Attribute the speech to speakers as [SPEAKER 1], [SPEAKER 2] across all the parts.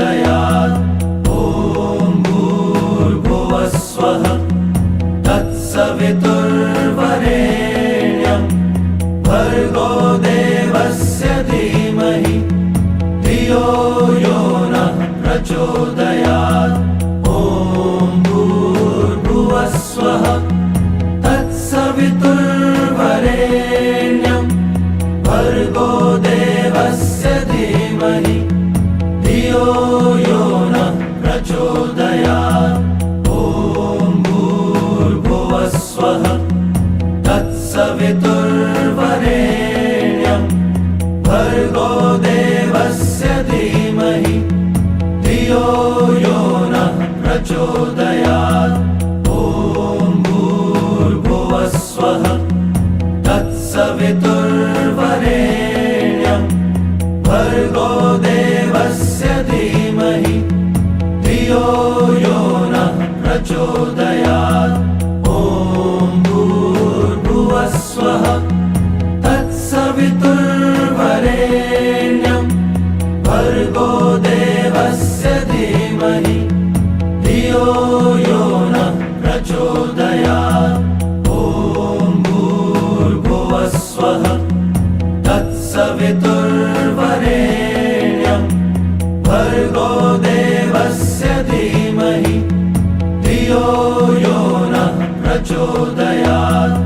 [SPEAKER 1] प्रचोदयात्। ॐ भूर्भुवः स्वः तत्सवितुर्वरेण्यं भर्गो देवस्य धीमहि धियो यो नः प्रचोदयात्। ॐ भूर्भुवः स्वः तत्सवितुर्वरेण्यं भर्गो देवस्य धीमहि धियो यो नः प्रचोदयात्। ॐ भूर्भुवः स्वः तत्सवितुर्वरेण्यं भर्गो देवस्य धीमहि धियो यो नः प्रचोदयात्। ॐ भूर्भुवः स्वः तत्सवितुर्वरेण्यं भर्गो देवस्य धीमहि धियो यो नः प्रचोदयात्। ॐ भूर्भुवः स्वः तत्सवितुर्वरेण्यं भर्गो देवस्य धीमहि धियो यो नः प्रचोदयात्। ॐ भूर्भुवः स्वः तत्सवितुर्वरेण्यं भर्गो देवस्य धीमहि धियो यो नः प्रचोदयात्।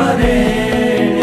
[SPEAKER 1] तत्सवितुर्वरेण्यं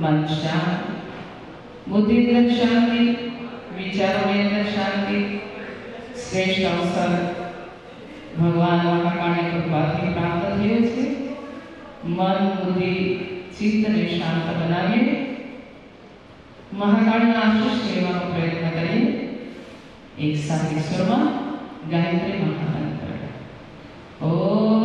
[SPEAKER 2] मन शांत, बुद्धि अंदर शांति, विचारों में अंदर शांति, श्रेष्ठ अवसर भगवान महाकाळની કૃપાથી પ્રાપ્ત થયો છે। મન બુદ્ધિ ચિત્તને શાંત બનાવીએ, મહાકાળના આશીષ લેવાનો પ્રયત્ન કરીએ। એક સાથે સ્વરમાં ગાયત્રી મહામંત્ર ઓમ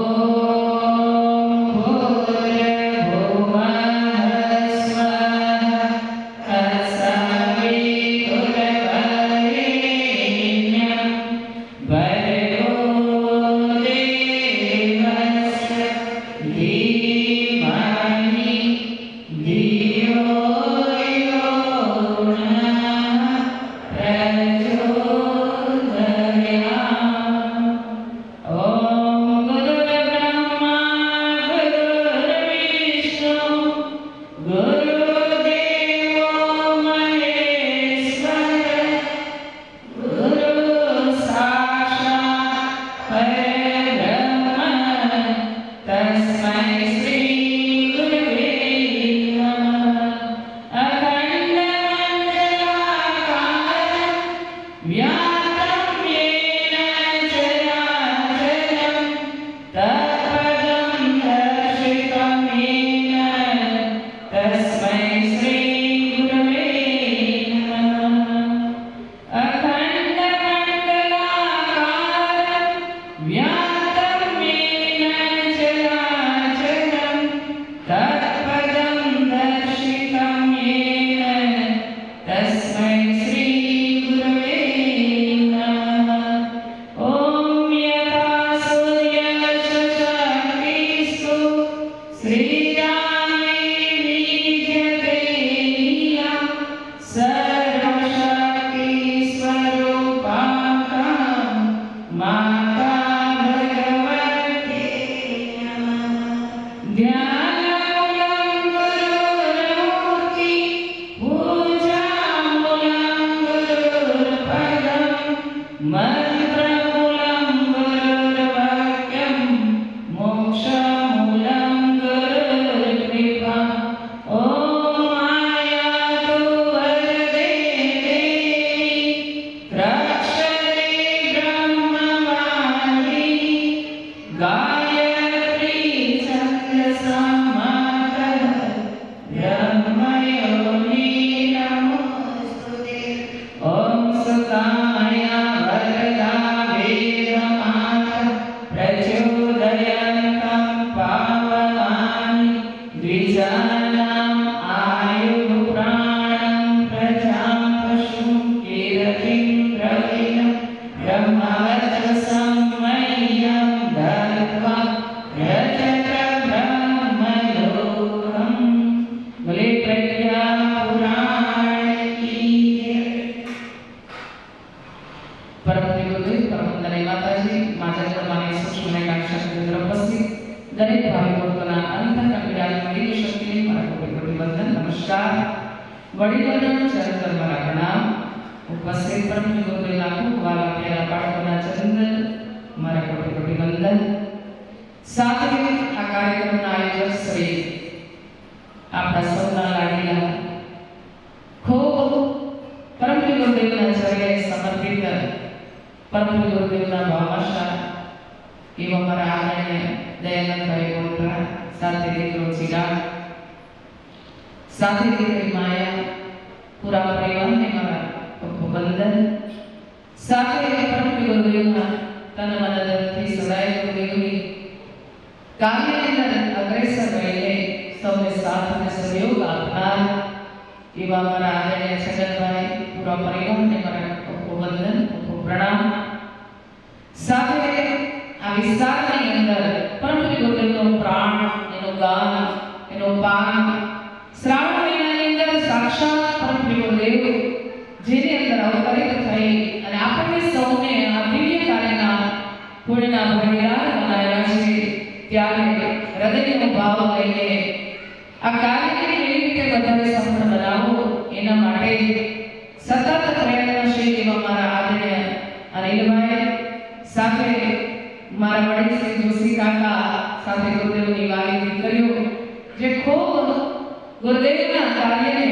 [SPEAKER 2] ગુરુદેવના કાર્યને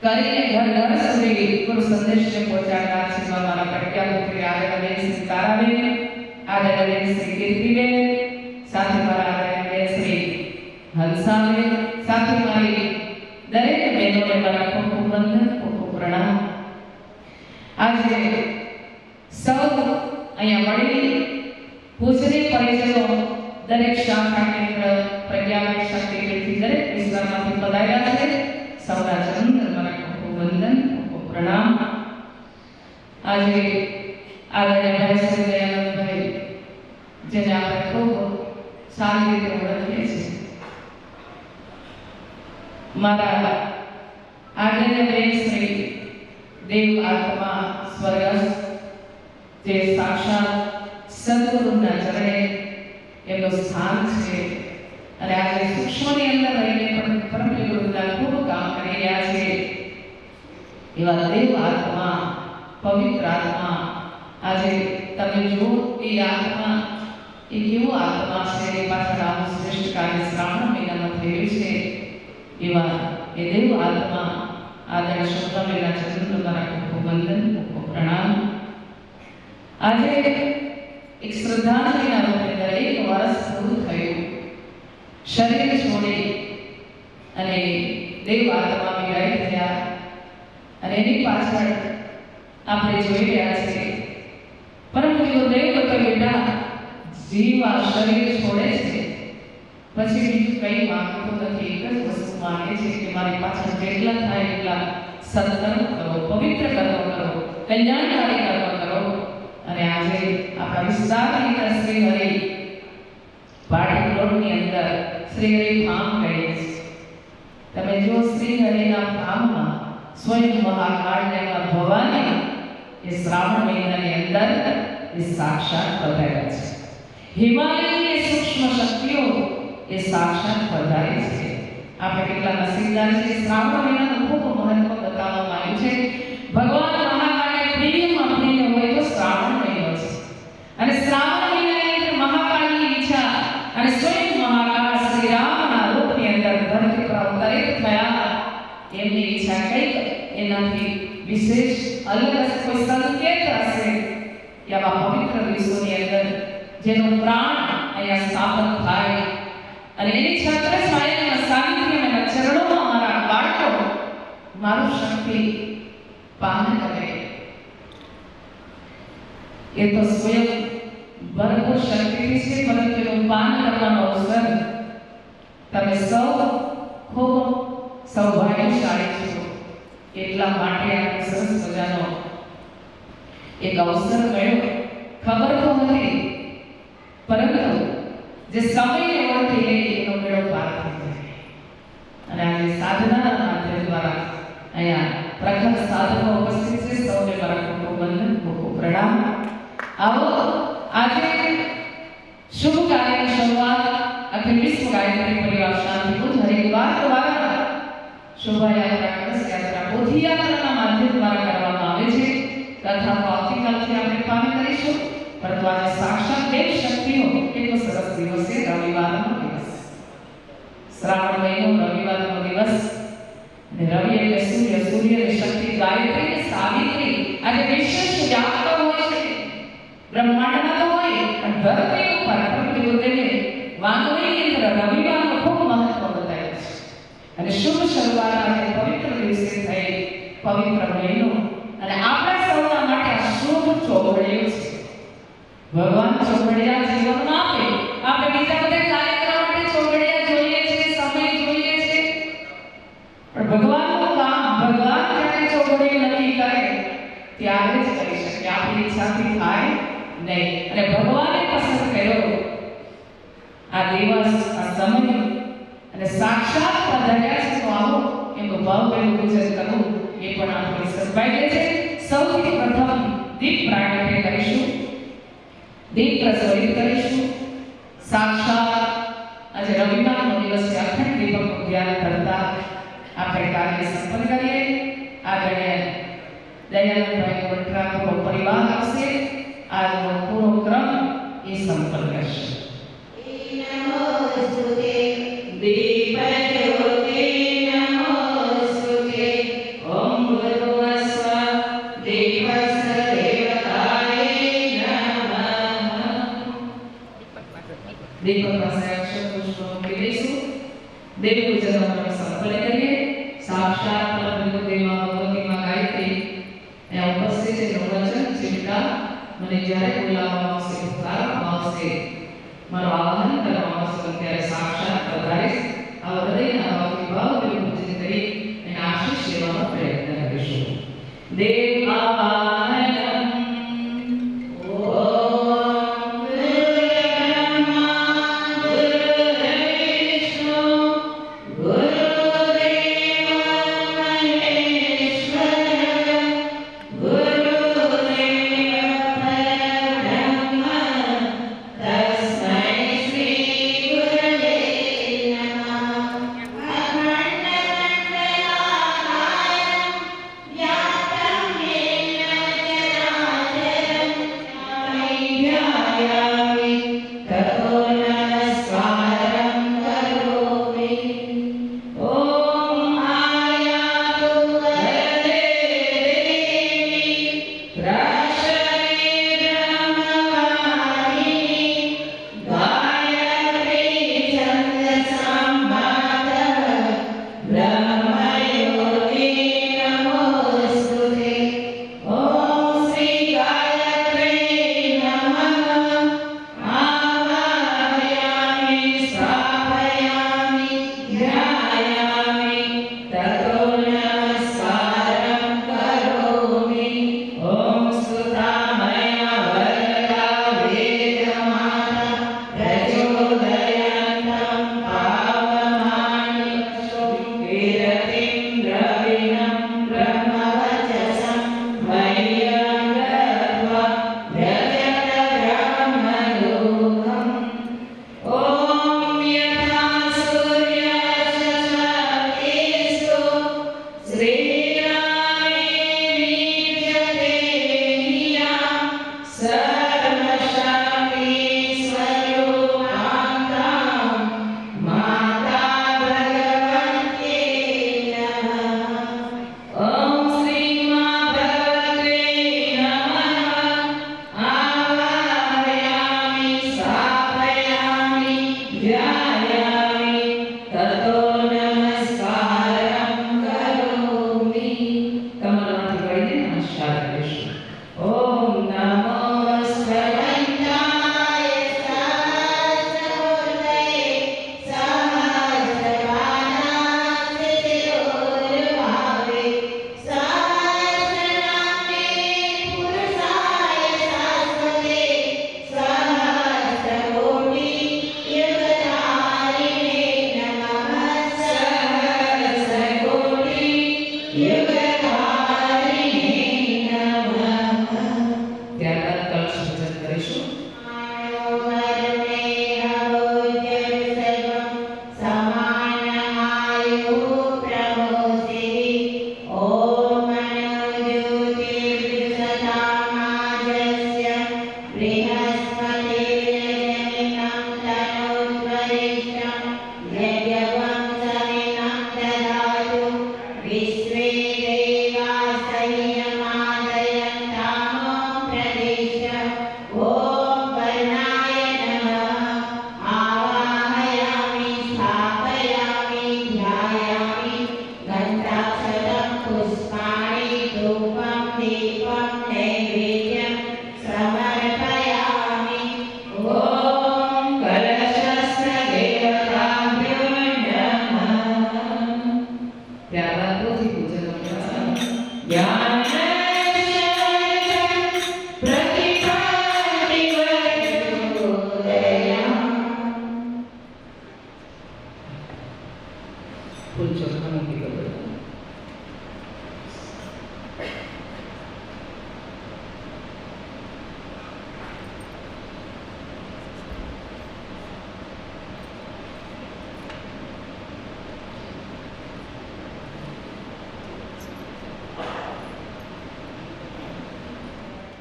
[SPEAKER 2] કરીને ઘર ઘર સુધી ગુરુ સંદેશને પહોંચાડનાર છે મારા પ્રખ્યાત આદરણીય શ્રી તારાબેન, આદરણીય શ્રી કીર્તિબેન, સાથે મારા આદરણીય શ્રી હંસાબેન, સાથે મારી દરેક બહેનોને મારા ખૂબ ખૂબ વંદન, ખૂબ ખૂબ પ્રણામ. આજે સૌ અહીંયા મળી પૂજનીય પરિજનો દરેક શાખા કેન્દ્ર પ્રજ્ઞામય શક્તિપીઠથી દરેક વિસ્તારમાંથી પધાર્યા છે. સૌના ચરણ મારા ખૂબ ખૂબ વંદન, ખૂબ ખૂબ પ્રણામ. આજે આદરણીય ભાઈ શ્રી દયાનંદભાઈ, જેને આપણે ખૂબ સારી રીતે ઓળખીએ છીએ, મારા આદરણીય બેન શ્રી દેવ આત્મા સ્વર્ગસ્થ, જે સાક્ષાત સદગુરુના ચરણે એમનું સ્થાન છે અને આજે સૂક્ષ્મની અંદર રહીને પણ પરમ ગુરુના ખૂબ કામ કરી રહ્યા છે. એવા દેવ આત્મા, પવિત્ર આત્મા, આજે તમે જુઓ એ આત્મા એ કેવો આત્મા છે, એ પાછળ આવું શ્રેષ્ઠ કાર્ય શ્રાવણ મહિનામાં થયું છે. એવા એ દેવ આત્મા આદરણીય શોભાબેનના ચરણ દ્વારા ખૂબ ખૂબ વંદન, ખૂબ ખૂબ પ્રણામ. આજે એક શ્રદ્ધાંજલિના રૂપે 1 વર્ષ પૂરું થયું શરીર છોડી અને દેવ આત્મા વિદાય થયા. અને એની પાછળ આપણે જોઈ રહ્યા છીએ પરંતુ ગુરુદેવ તો બેટા જીવ આ શરીર છોડે છે પછી બીજું કંઈ માંગતો નથી. એક જ વસ્તુ માંગે છે કે મારી પાછળ જેટલા થાય એટલા સત્કર્મ કરો, પવિત્ર કર્મ કરો, કલ્યાણકારી કર્મ કરો. અને આજે આપણા વિસ્તારની અંદર શ્રી હરિ પાટી પ્લોટની અંદર શ્રી હરિ ધામ કહીએ છીએ. તમે જો શ્રી હરિના ધામમાં સ્વયં મહાકાળના ભવાની એ શ્રાવણ મહિનાની અંદર એ સાક્ષાત પધાર્યા છે. હિમાલયની સૂક્ષ્મ શક્તિઓ એ સાક્ષાત પધારી છે. આપણે કેટલા નસીબદાર છીએ. શ્રાવણ મહિનાનું ખૂબ મહત્વ બતાવવામાં આવ્યું છે. ભગવાન મહાકાળને પ્રિયમાં પ્રિય હોય તો શ્રાવણ મહિનો છે. અને શ્રાવણ મહિનાની અંદર મહાકાળની ઈચ્છા અને સ્વયં મહાકાળ શ્રી રામના રૂપની અંદર ધરતી પર અવતરિત થયા. એમની ઈચ્છા કંઈક એનાથી વિશેષ અલગ કોઈ સંકેત હશે. એવા પવિત્ર દિવસોની અંદર જેનો પ્રાણ અહીંયા સ્થાપન થાય અને એની છત્ર છાયાના સાનિધ્યના ચરણોમાં મારા બાળકો મારું શક્તિ પાન કરે. એ તો સ્વયં ભરપૂર શક્તિ છે, પરંતુ એનું પાન કરવાનો અવસર તમે સૌ ખૂબ સૌભાગ્યશાળી છો. એટલા માટે આ સરસ મજાનો એક અવસર મળ્યો. ખબર તો નથી, પરંતુ જે સમયને ઓળખી લે એનો મેળો પાર થઈ જાય. અને આજે સાધનાના માધ્યમ દ્વારા અહીંયા પ્રખર સાધકો ઉપસ્થિત છે. સૌને મારા ખૂબ વંદન, ખૂબ પ્રણામ. આવો આજે શુભ કાર્યની શરૂઆત અખિલ વિશ્વ ગાયત્રી પરિવાર શાંતિપુંજ હરિદ્વાર દ્વારા શોભાયાત્રા, કળશ યાત્રા, પોથીયાત્રાના માધ્યમ દ્વારા કરવામાં આવે છે. તથા આવતીકાલથી આપણે પાલન કરીશું. પરંતુ આજે સાક્ષાત દેવ શક્તિઓ કેટલો સરસ દિવસ છે. રવિવારનો દિવસ, શ્રાવણ મહિનો રવિવારનો દિવસ. અને રવિ એટલે સૂર્ય, સૂર્યની શક્તિ ગાયત્રી, સાવિત્રી આજે વિશેષ વ્યાપ્ત હોય છે. બ્રહ્માંડમાં તો હોય પણ ધરતી ઉપર ગુરુદેવે વાંગમયની અંદર રવિવારનો ખૂબ મહત્વ બતાવ્યું છે. અને શુભ શરૂઆત આજે પવિત્ર દિવસે થઈ, પવિત્ર મહિનો. અને આપણા સૌના માટે આ શુભ ચોઘડિયું છે. ભગવાન ચોઘડિયા જીવનમાં આપે. આપણે બીજા બધા કાર્યક્રમ માટે ચોઘડિયા જોઈએ છે, સમય જોઈએ છે, પણ ભગવાનનું કામ ભગવાન જ્યારે ચોઘડિયું નક્કી કરે ત્યારે જ કરી શકે. આપણી ઈચ્છાથી થાય નહીં. અને ભગવાને પસંદ કર્યો આ દિવસ, આ સમય અને સાક્ષાત પધાર્યા છે. તો આવો એમનું ભાવભેરું પૂજન કરવું એ પણ આપણે સદભાગ્ય છે. સૌથી પ્રથમ દીપ પ્રાગટ્ય કરીશું, દીપ પ્રજ્વલિત કરીશું. સાક્ષાત આજે રવિવારનો દિવસ છે. અખંડ દીપકનું ધ્યાન કરતા આપણે કાર્ય સંપન્ન કરીએ. આદરણીય દયાનંદભાઈ વડરા પૂરો પરિવાર આવશે. આજનો પૂરો ક્રમ એ સંપન્ન કરશે. દીપ સાક્ષાત પરમદેવમાં ભગવતીમાં ગાયત્રી અહીંયા ઉપસ્થિત છે એનું વચન ચિંતા મને જ્યારે બોલાવવામાં આવશે પુકારવામાં આવશે મારો આહ્વાન કરવામાં આવશે ત્યારે સાક્ષાત પધારીશ આ હૃદયના ભાવથી ભાવથી પૂજન કરી એને આશીષ લેવાનો પ્રયત્ન કરીશું. દેવાય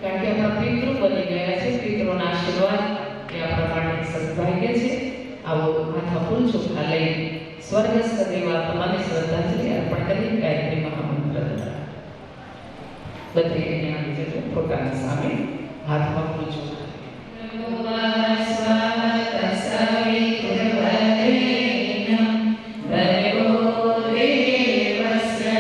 [SPEAKER 2] કારણ કે આપણા પિતૃ બની ગયા છે, પિતૃના આશીર્વાદ એ આપણા માટે સદભાગ્ય છે. આવો હાથમાં ફૂલ ચોખા લઈ સ્વર્ગસ્થ દેવાત્માને શ્રદ્ધાંજલિ અર્પણ કરી ગાયત્રી મહામંત્ર બધી આવી જજો પોતાની સામે હાથમાં ફૂલ ચોખા સવિતુર્વરેણ્યં ભર્ગો દેવસ્ય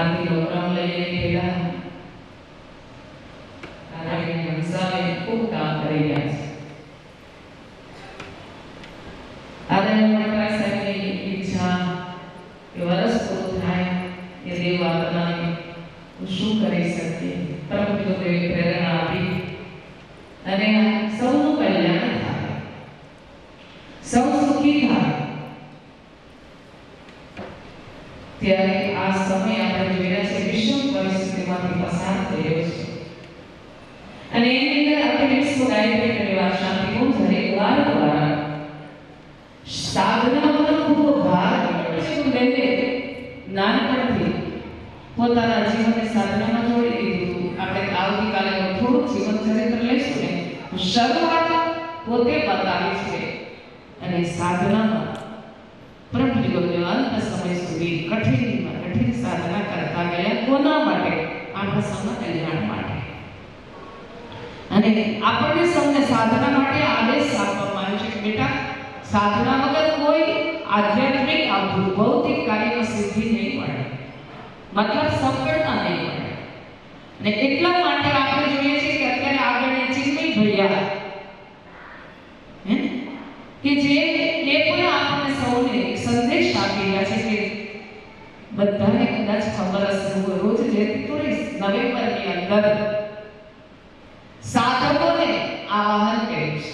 [SPEAKER 2] આરતી પ્રોગ્રામ લઈએ પેલા નારાયણ હંસાએ ખૂબ કામ કરી રહ્યા છે. આદરણીય મહારાજ સાહેબની ઈચ્છા કે વર્ષ પૂરું થાય એ દેવ આત્માને શું કરી શકીએ, પરમ પિતૃએ પ્રેરણા આપી અને સૌનું કલ્યાણ થાય, સૌ સુખી થાય. ત્યારે આ સમય આપણે જોઈ રહ્યા છીએ વિષમ પરિસ્થિતિમાંથી પસાર થઈ રહ્યો છે અને એની અંદર આપણે વિશ્વ ગાયત્રી પરિવાર શાંતિપૂર્ણ હરે દ્વારા સાધના પર ખૂબ ભાર મૂક્યો છે. ગુરુદેવે નાનપણથી પોતાના જીવનને સાધનામાં જોડી દીધું. આપણે આવતીકાલે થોડુંક જીવન ચરિત્ર લઈશું ને, શરૂઆત પોતે બતાવી છે અને સાધનામાં પરમ ગુરુદેવ અંત સમય સુધી કઠિન સાધના કરતા ગયા. કોના માટે? આપણા સૌના કલ્યાણ માટે. અને આપણને સૌને સાધના માટે આદેશ આપવામાં આવ્યો છે કે બેટા, સાધના વગર કોઈ આધ્યાત્મિક ભૌતિક કાર્યમાં સિદ્ધિ નહીં મળે, મતલબ સફળતા નહીં મળે. અને એટલા માટે આપણે જોઈએ છીએ કે અત્યારે આગળ ચિન્મય ભૈયા કે જે એ પણ આપણને સૌને એક સંદેશ આપી રહ્યા છે કે બધાને કદાચ ખબર હશે, રોજ જે નવેમ્બરની અંદર સાધકોને આવાહન કર્યું છે.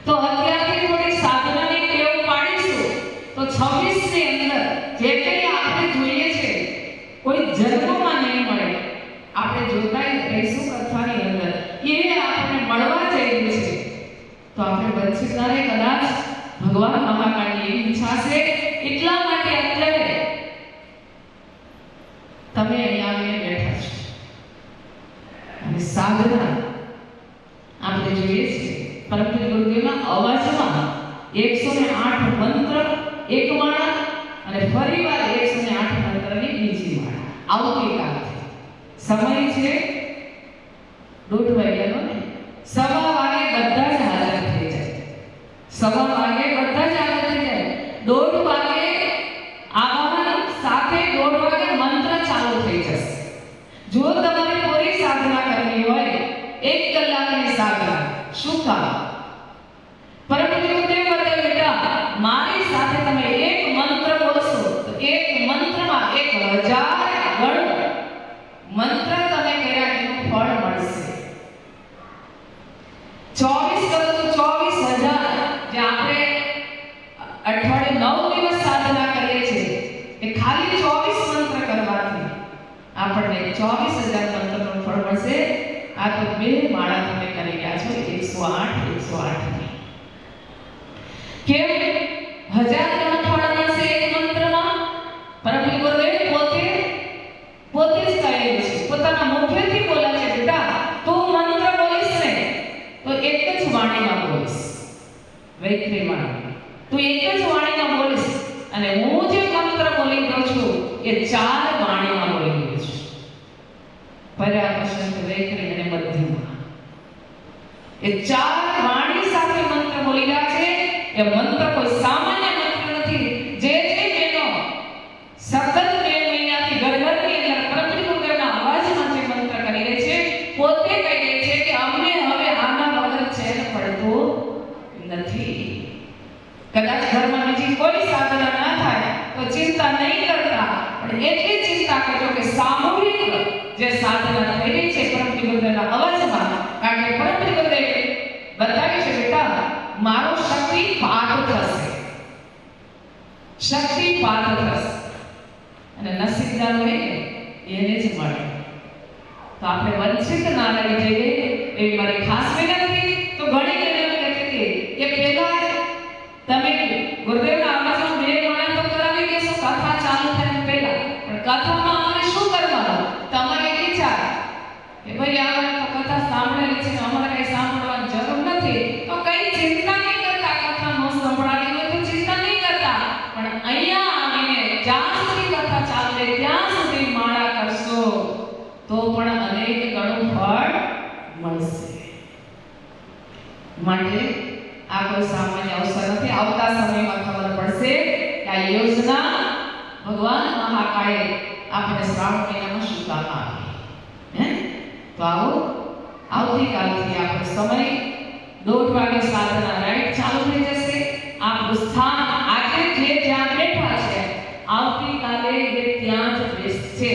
[SPEAKER 2] તો અત્યારથી થોડી સાધનાની ટેવ પાડીશું તો 26 ની અંદર જે કંઈ આપણે જોઈએ છે કોઈ જન્મમાં નહીં મળે, આપણે જોતા રહીશું કથાની અંદર એ આપણને મળવા જઈ રહ્યું છે. તો આપણે વંચિત ન રહે. કદાચ ભગવાન મહાકાળની એવી ઈચ્છા છે, એટલા માટે અત્યારે તમે અહીંયા આવીને બેઠા છો. અને સાધના આપણે જોઈએ છીએ પરમ ગુરુદેવના અવાજમાં 108 મંત્ર એક માળા અને ફરીવાર 108 મંત્રની બીજી માળા. આવતીકાલથી સમય છે 1:30 વાગ્યાનો ને 1:15 વાગે બધા જ હાજર થઈ જાય. 1:15 વાગે બધા જ હાજર થઈ જાય. 1:30 વાગે આવાહન સાથે 1:30 વાગે મંત્ર ચાલુ થઈ જશે. જો તમારે પૂરી સાધના કરવી હોય 1 કલાકની સાધના, શું કામ? પરમ ગુરુદેવ બતાવે બેટા, મારી સાથે તમે એક મંત્ર બોલશો તો એક મંત્રમાં 1000 ગણ મંત્ર તમે કર્યા એનું ફળ મળશે. 24 કરો તો 24000. જે આપણે અઠવાડિયે 9 દિવસ સાધના કરીએ છીએ એ ખાલી 24 મંત્ર કરવાથી આપણને 24000 મંત્રનું ફળ મળશે. આ તો 2 માળા તમે કરી રહ્યા છો 108 ની. કેમ 1000 ગણ ફળ મળશે એક મંત્રમાં? પરમ ગુરુદેવ પોતે જ કહે છે, પોતાના મુખેથી બોલે છે બેટા, તું મંત્ર બોલીશ ને તો એક જ વાણીમાં બોલીશ, વૈત્રી વાણી. તું એક જ વાણીમાં બોલીશ અને હું જે મંત્ર બોલી દઉં છું એ 4 વાણીમાં બોલી દઉં છું. પર્યાપશંત, વૈત્રી અને મધ્યમાં. એ 4 વાણી સાથે મંત્ર બોલી રહ્યા છે. એ મંત્ર કોઈ સામાન્ય મંત્ર નથી. જે બેનો સતત 2 મહિનાથી ઘરની અંદર પરમ ગુરુદેવના અવાજમાં જે મંત્ર કરી રહી છે, પોતે કહી રહી છે કે અમને હવે આના વગર ચેન પડતો નથી. કદાચ ઘરમાં બીજી કોઈ સાધના ના થાય તો ચિંતા નહીં કરતા, પણ એટલી ચિંતા કરજો કે સામૂહિક જે સાધના થઈ રહી છે પરમ ગુરુદેવના અવાજમાં, કારણ કે પરમ ગુરુદેવ બતાવે છે બેટા, મારો શક્તિપાત થશે, શક્તિપાત થશે. અને નસીબદાર હોય એને જ મળે. તો આપણે વંચિત ના રહી જઈએ એવી મારી ખાસ વિનંતી. તો ઘણી કહેતી હતી કે પહેલા તમે ગુરુદેવના અવાજમાં 2 માળા તો કરાવી દેશો કથા ચાલુ થાય પહેલા, પણ કથામાં અમારે શું કરવાનું? તમારી ઈચ્છા કે ભાઈ આ કથા સાંભળેલી છે, અમારે કઈ સાંભળવાની જરૂર નથી, તો કઈ ચિંતા નહીં કરતા. કથા નો સંભળાવી હોય તો ચિંતા નહીં કરતા, પણ અહીંયા આવીને જ્યાં સુધી કથા ચાલે ત્યાં સુધી માળા કરશો તો પણ અનેક ગણું ફળ મળશે. માટે આ કોઈ સામાન્ય અવસર નથી. આવતા સમયમાં ખબર પડશે કે આ યોજના ભગવાન મહાકાળે આપણે શ્રાવણ મહિનામાં શું કામ આવે હે? તો આવો આવતીકાલથી આપણો સમય 1:30 વાગે સાધના રાઈટ ચાલુ થઈ જશે. આપણું સ્થાન આજે જે જ્યાં બેઠા છે આવતીકાલે એ ત્યાં જ બેસશે.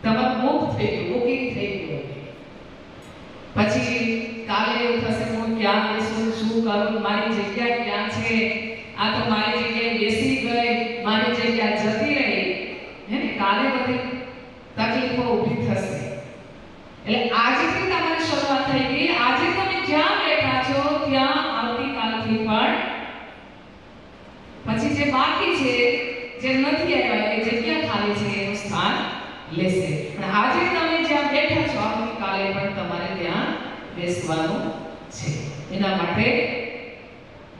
[SPEAKER 2] તમારું મુક્ત થઈ ગયું, બુકિંગ થઈ ગયું. પછી કાલે એવું થશે હું ક્યાં બેસું, શું કરું, મારી જગ્યા ક્યાં છે, આ તો મારી જગ્યાએ બેસી ગઈ, મારી જગ્યા જતી રહી હે ને. કાલે બધી તકલીફો ઊભી થશે. એટલે આજથી તમારી શરૂઆત થઈ ગઈ. આજે તમે જ્યાં બેઠા છો ત્યાં આવતીકાલથી પણ પછી જે બાકી છે, જે નથી આવ્યા એ જગ્યા ખાલી છે એનું સ્થાન લેશે. પણ આજે તમે જ્યાં બેઠા છો આવતીકાલે પણ તમારે ત્યાં બેસવાનું છે. એના માટે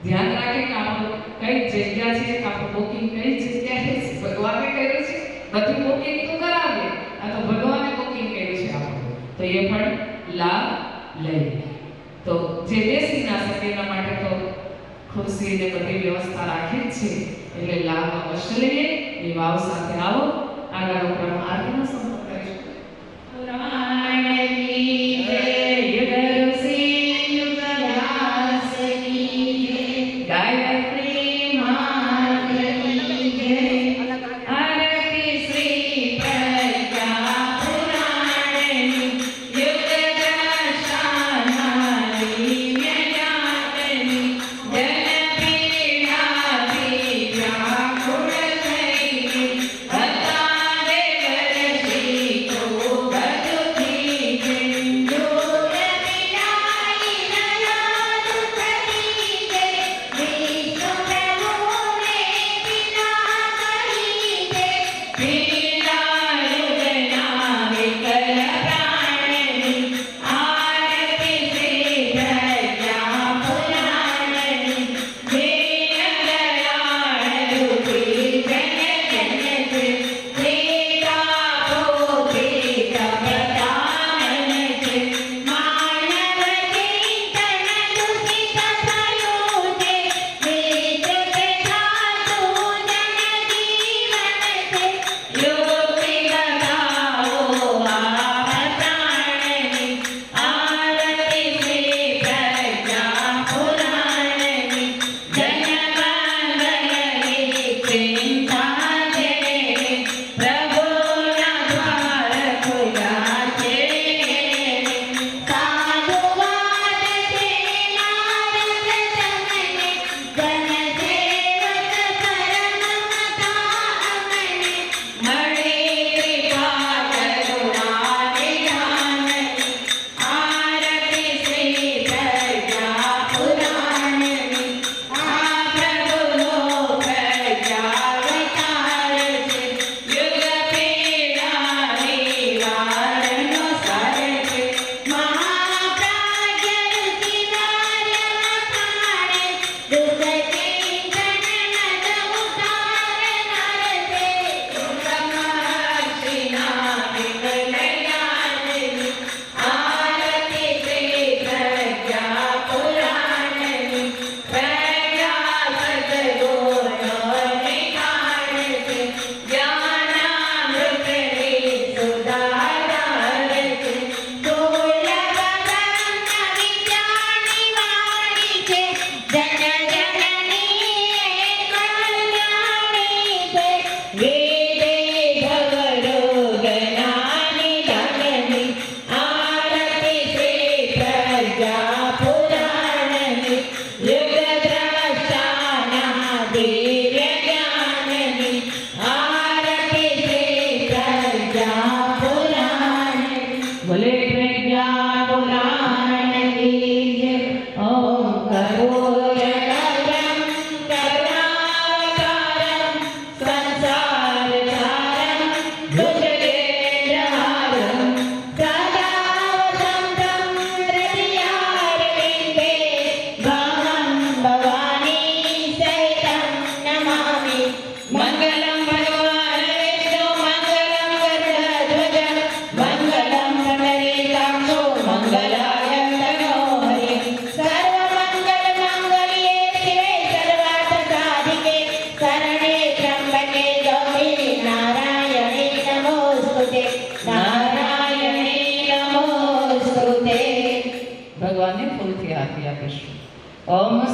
[SPEAKER 2] ધ્યાન રાખે કે આપણું કઈ જગ્યા છે, કે આપણું બુકિંગ કઈ જગ્યાએ છે. ભગવાને કર્યું છે, બધું બુકિંગ તો કરાવીએ, આ તો ભગવાને બુકિંગ કર્યું છે આપણું, તો એ પણ લાભ લઈએ. તો જે બેસી ના શકે એના માટે તો ખુરશી ને બધી વ્યવસ્થા રાખી જ છે, એટલે લાભ અવશ્ય લઈએ. એ ભાવ સાથે આવો. આગળ ક્રમ આરતીનો સંપર્ક કરીશું.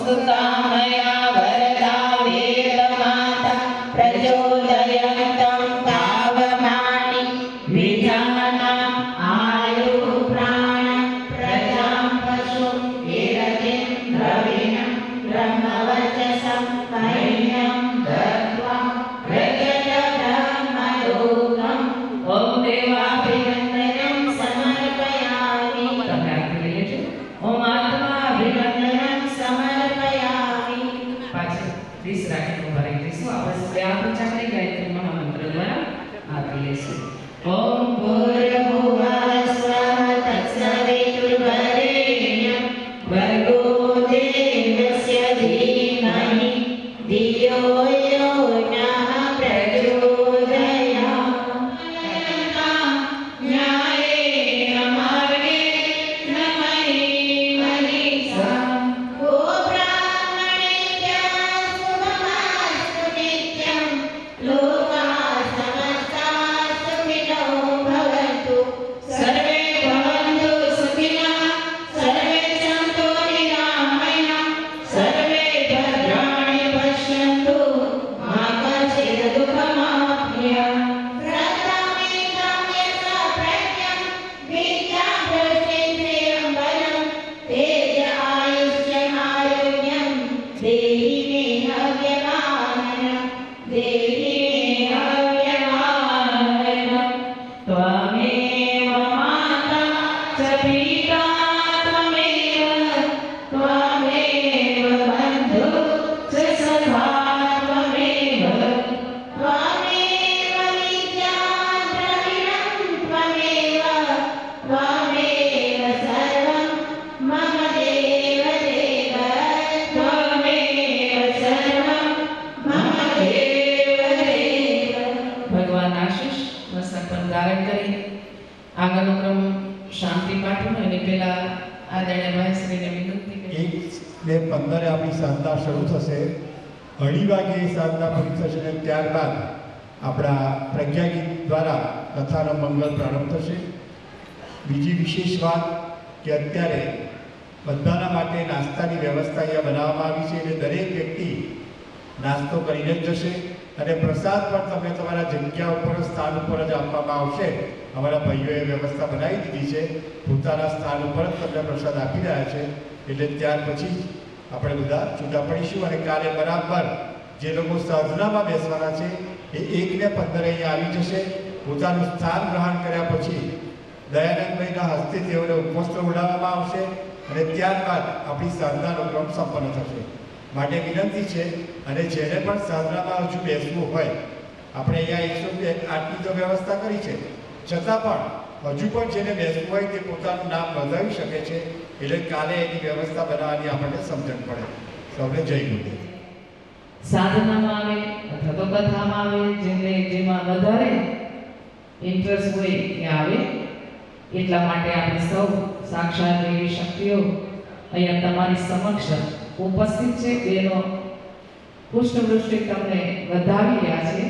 [SPEAKER 3] सुतामया वरदा वेदमाता प्रचोदयन्तं पावमानि विजाना आयु प्राण प्रजां पशुं कीरतिं द्रविणं ब्रह्मवचसं मह्यं दत्त्वा व्रजतब्रह्मलोकम् ॐ देवाभिवन्दनं समर्पयामि। ओम आत्माभिवन्दनं समर्पयामि।
[SPEAKER 2] पाछળ 30 રાખીને ઉભા રહી જઈશું. આપણે આપણે ચાલે ગાયત્રી મહામંત્ર દ્વારા આપી લઈશું.
[SPEAKER 3] ॐ भूर्भुवः स्वः तत्सवितुर्वरेण्यं भर्गो देवस्य धीमहि धियो यो नः प्रचोदयात्। न्यायेन मार्गेण मयि मनीषा को ब्राह्मणेभ्यः शुभमस्तु नित्यं लोकाः समस्ताः सुखिनो भवन्तु सर्वे भवन्तु सुखिनः सर्वे सन्तु निरामयाः सर्वे भद्राणि पश्यन्तु मा कश्चित् दुःखमाप्नुयात्। व्रतमेकं यथा प्रज्ञं विद्याभ्रष्टेन्द्रियं बलं तेज आयुष्यमारोग्यं देहि मे हव्यमाननं देहि मे हव्यमाननं। त्वमेव माता च पिता त्वमेव बन्धुः च सखा त्वमेव विद्या द्रविणं त्वमेव सर्वं मम देव देव त्वमेव सर्वं मम देव देव।
[SPEAKER 2] ભગવાન આશીષ મસ્તક ધારણ કરી આગળનો ક્રમ શાંતિ પાઠનો એની પહેલા આદરણીય ભાઈશ્રીને વિનંતી કરી
[SPEAKER 4] 1:15 આપણી સાધના શરૂ થશે. 2:30 વાગે સાધના પૂરી થશે અને ત્યારબાદ આપણા પ્રજ્ઞાગીત દ્વારા કથાનો મંગલ પ્રારંભ થશે. બીજી વિશેષ વાત કે અત્યારે બધાના માટે નાસ્તાની વ્યવસ્થા અહીંયા બનાવવામાં આવી છે એટલે દરેક વ્યક્તિ નાસ્તો કરીને જ જશે અને પ્રસાદ પણ તમે તમારા જગ્યા ઉપર સ્થાન ઉપર જ આપવામાં આવશે. અમારા ભાઈઓએ વ્યવસ્થા બનાવી દીધી છે, પોતાના સ્થાન ઉપર જ તમને પ્રસાદ આપી રહ્યા છે. એટલે ત્યાર પછી જ આપણે બધા છૂટા પડીશું અને કાલે બરાબર જે લોકો સાધનામાં બેસવાના છે એ 1:15 અહીંયા આવી જશે. પોતાનું સ્થાન ગ્રહણ કર્યા પછી દયાનંદભાઈના હસ્તે તેઓને ઉપવસ્ત્ર ઉડાવવામાં આવશે અને ત્યારબાદ આપણી સાધનાનો ક્રમ સંપન્ન થશે. માટે વિનંતી છે અને જેને પણ સાધનામાં હજુ બેસવું હોય, આપણે અહીંયા 108ની તો વ્યવસ્થા કરી છે, છતાં પણ હજુ પણ જેને બેસવું હોય તે પોતાનું નામ નોંધાવી શકે છે. એટલે કાલે એની વ્યવસ્થા બનાવવાની આપણને સમજણ પડે. સૌને જય ગુરુદેવ.
[SPEAKER 2] સાધનામાં આવે અથવા તો કથામાં આવે જેમાં વધારે ઇન્ટરેસ્ટ હોય એ આવે. એટલા માટે આપણે સૌ સાક્ષાત એવી શક્તિઓ અહીંયા તમારી સમક્ષ ઉપસ્થિત છે. તેનો પુષ્ટવૃષ્ટિ તમને વધાવી રહ્યા છે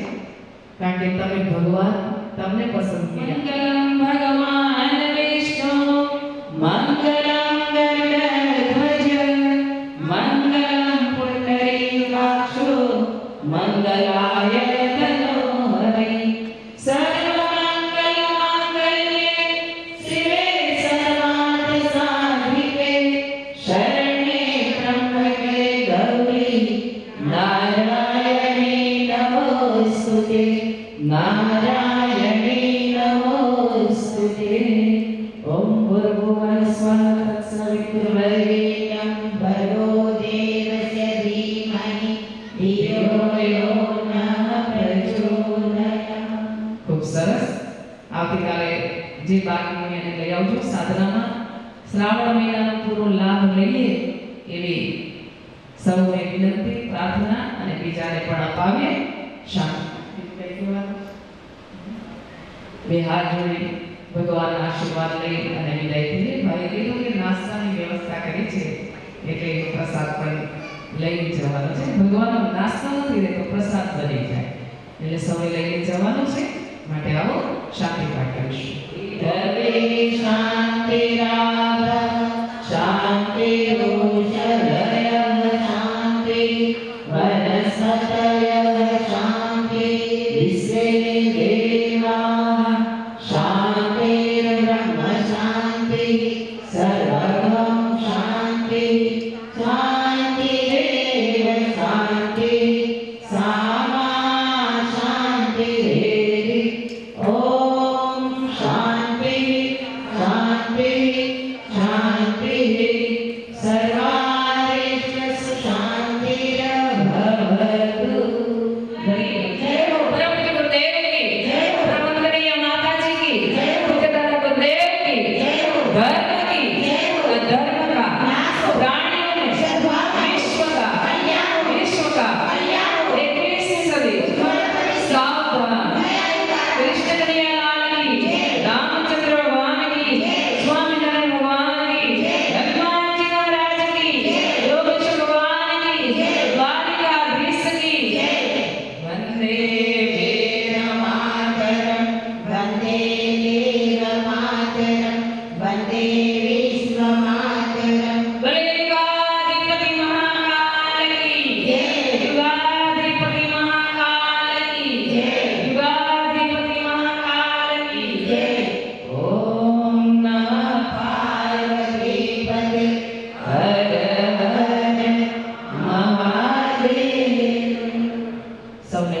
[SPEAKER 2] કારણ કે તમે ભગવાન તમને પસંદ કર્યા.
[SPEAKER 3] મંગલમ ભગવાન વિષ્ણુ મંગલમ ગરુડધ્વજ મંગલમ પુંડરીકાક્ષો મંગલાય તનોહરિ સર્વમંગલમાંગલ્યે શિવે સર્વાર્થ સાધિકે શરણ્યે ત્રંબકે ગૌરી નારાયણી નમોસ્તુતે નારાયણી નમોસ્તુતે. ઓમ ભૂર્ભુવઃ સ્વઃ તત્સવિતુર્વરેણ્યં ભર્ગો દેવસ્ય ધીમહિ ધિયો યો નઃ પ્રચોદયાत्.
[SPEAKER 2] ખૂબ સરસ. આવતીકાલે જે બાકી એને લઈ આવજો સાધનામાં. શ્રાવણ મહિનાનો પૂરો લાભ લઈએ એવી સૌને વિનંતી, પ્રાર્થના અને બીજાને પણ અપાવીએ. શાંતિ બે હાથ જોડી ભગવાનના આશીર્વાદ લઈ અને વિદાય થઈએ. ભાઈ કીધું કે નાસ્તાની વ્યવસ્થા કરી છે એટલે પ્રસાદ પણ લઈ જવાનો છે. ભગવાનનો નાસ્તો નથી રહેતો, પ્રસાદ બની જાય એટલે સૌએ લઈને જવાનું છે. માટે આવો શાંતિ પાઠ કરીશું.
[SPEAKER 3] સર્વે શાંતિરાવ શાંતિરુષલયં सतयः शान्ति विश्वे देवाः शान्तिर्ब्रह्म शान्तिः सर्वं शान्तिः शान्तिरेव शान्तिः सामा शान्तिरेधि ॐ शान्तिः शान्तिः शान्तिः सर्वारिष्टसु शान्तिर्भवतु।
[SPEAKER 2] जय हो परम पूज्य गुरुदेव की, जय हो ब्रह्मवंदनीय माता जी की, जय हो पूज्य दादा गुरुदेव की, जय हो धर्म की, जय हो अधर्म का नाश हो, प्राणियों में सद्भाव, विश्व का कल्याण, विश्व का कल्याण, 21वीं सदी सावधान, कृष्ण कन्हैया लाल की, रामचंद्र भगवान की, स्वामीनारायण भगवान की, हनुमान जी महाराज की, योगेश्वर भगवान की, द्वारिकाधीश की, वंदे
[SPEAKER 3] मातरं वन्दे देवमातरं वन्दे विश्वमातरं
[SPEAKER 2] युगाधिपति महाकाल की जय, युगाधिपति महाकाल की जय, युगाधिपति महाकाल की जय। ओम नमः
[SPEAKER 3] पार्वतीपते हर हर महादेव।
[SPEAKER 2] सबने